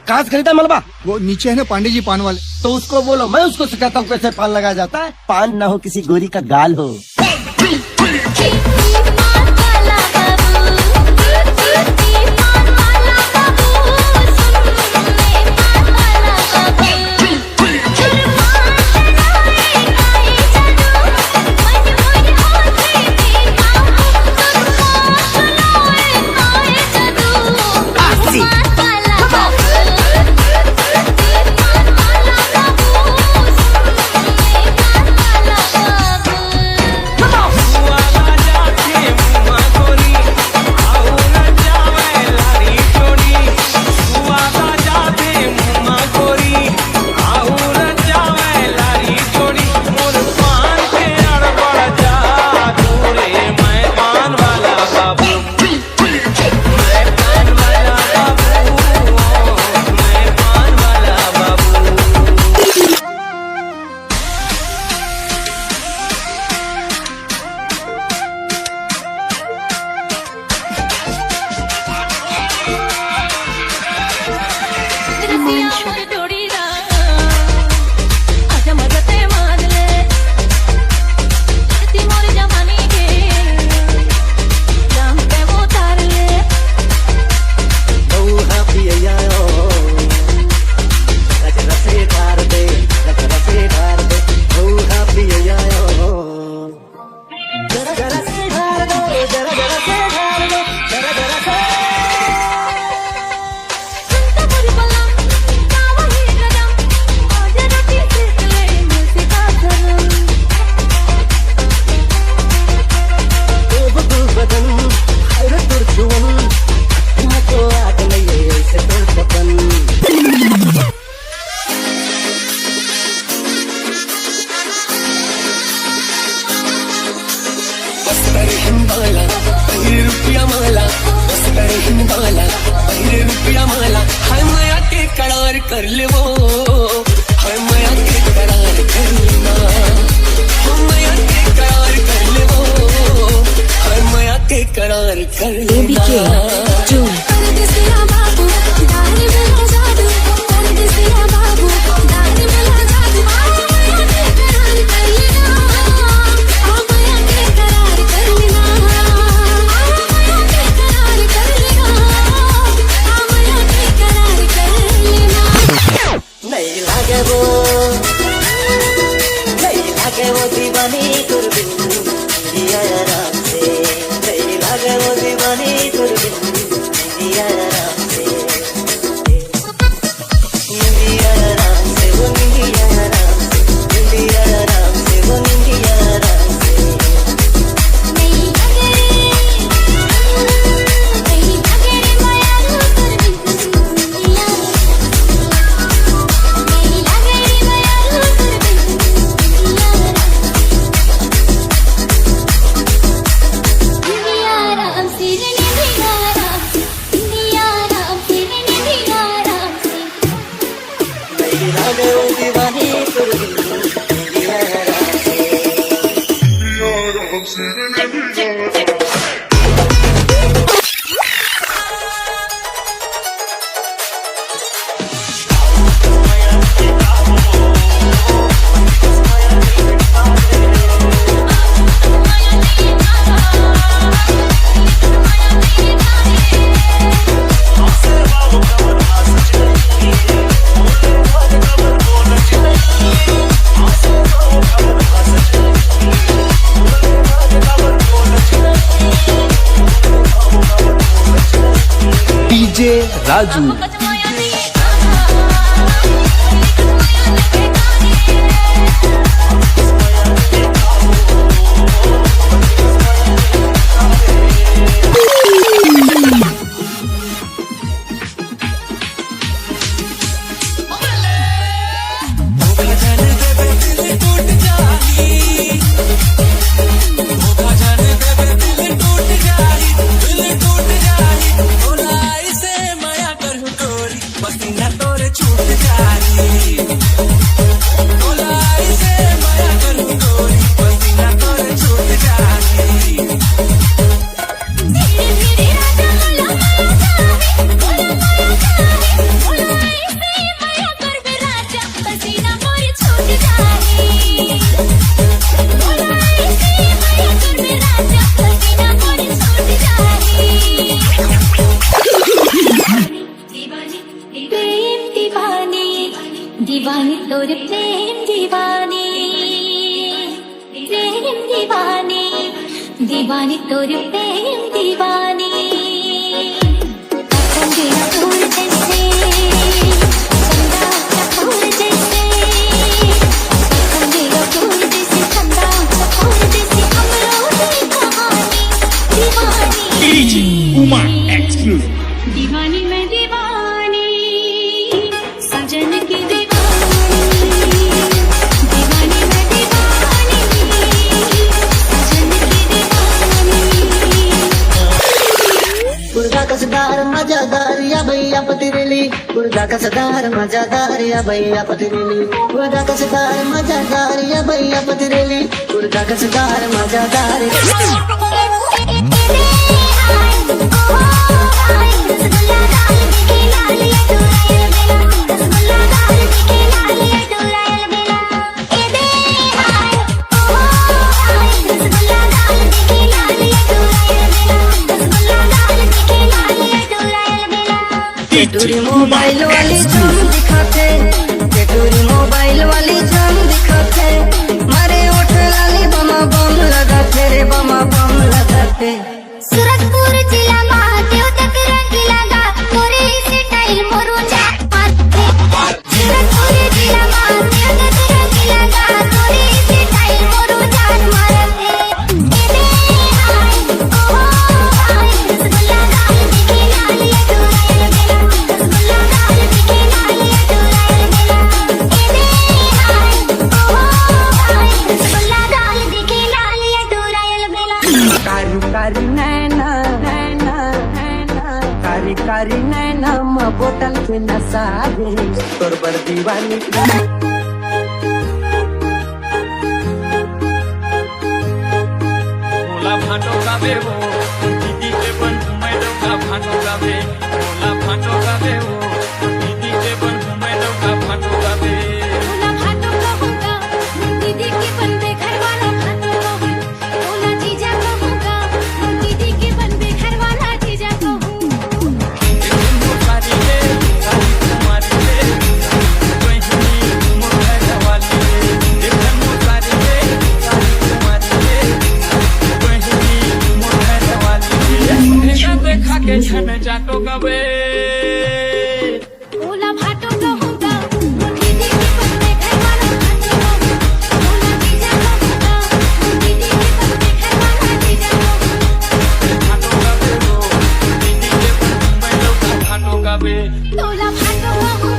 कहाँ से खरीदा मलबा? वो नीचे है ना पांडे जी पान वाले। तो उसको बोलो, मैं उसको सिखाता हूँ कैसे पान लगाया जाता है। पान ना हो किसी गोरी का गाल हो। हाय माया के करार कर ले वो, हाय माया के करार कर लेना, हाय माया के करार कर ले वो, हाय माया के करार कर लेना। वो दीवानी तुरबिन दिया राम से, नहीं लागे वो दीवानी तुरबिन दिया राम से, निंदिया राम से वो निंदिया राम से, निंदिया राम से वो निंदिया राम से। नहीं लागे माया तुरबिन दिया, नहीं लागे माया तुरबिन दीवानी तुरबिन दिया राम से। डीजे राजू। दीवानी तोर प्रेम दीवानी दीवानी तोर प्रेम दीवानी चंदा फूल जैसे चंदा फूल जैसे चंदा फूल जैसे चंदा फूल जैसे अमरों की कहानी दीवानी DJ Uma Exclusive. दीवानी मैं दीवानी सजन की दीवानी दीवानी मैं दीवानी सजन की दीवानी पुरगा कसदार मजादार या भैया पतिरेली पुरगा कसदार मजादार या भैया पतिरेली पुरगा कसदार मजादार या भैया पतिरेली पुरगा कसदार मजादार DJ मोबाइल वाली जान दिखाते टेटूरी मोबाइल वाली जान दिखाते मारे ओठ लाली बमा बम लगाते रे बमा बम लगाते सूरजपुर जिला महादेव तक रंगीला गा मोरे स्टाइल मोरू जाट मारते सूरजपुर जिला महादेव तक रंगीला गा मोरे स्टाइल मोरू जाट मारते एने हाय ओ हाय रसगुल्ला दाल दिखे लाली अधूरायल मेरा रसगुल्ला दाल दिखे लाली अधूरायल मेरा एने हाय ओ हाय रसगुल्ला दाल दिखे लाली अधूरायल मेरा कारी कारी नैना नैना नैना कारी कारी नैना म बोतल के नशा दे तोर पर दीवानी मोला भाटो गावे हो दीदी के बन घुमाई दौका भाटो गावे मोला भाटो गावे हो दीदी के बन घुमाई दौका भाटो गावे ओला भाटो कहूँगा दीदी के बनबे घरवाला भाटो कहूँ ओला जीजा कहूँगा दीदी के बनबे घरवाला जीजा कहूँ सारी ले सारी कुमारी ले कोई नहीं मोटा जवाली ले देखन सारी ले सारी कुमारी ले कोई नहीं मोटा जवाली ले देखा देखा के छन जाटो गावे ओला भाटो कहूँगा दीदी के बनबे घरवाला भाटो कहूँ ओला जीजा कहूँगा दीदी के बनबे घरवाला जीजा कहूँ भाटो गावे हो दीदी के बन घुमाई दौका भाटो गावे ओला भाटो कहूँ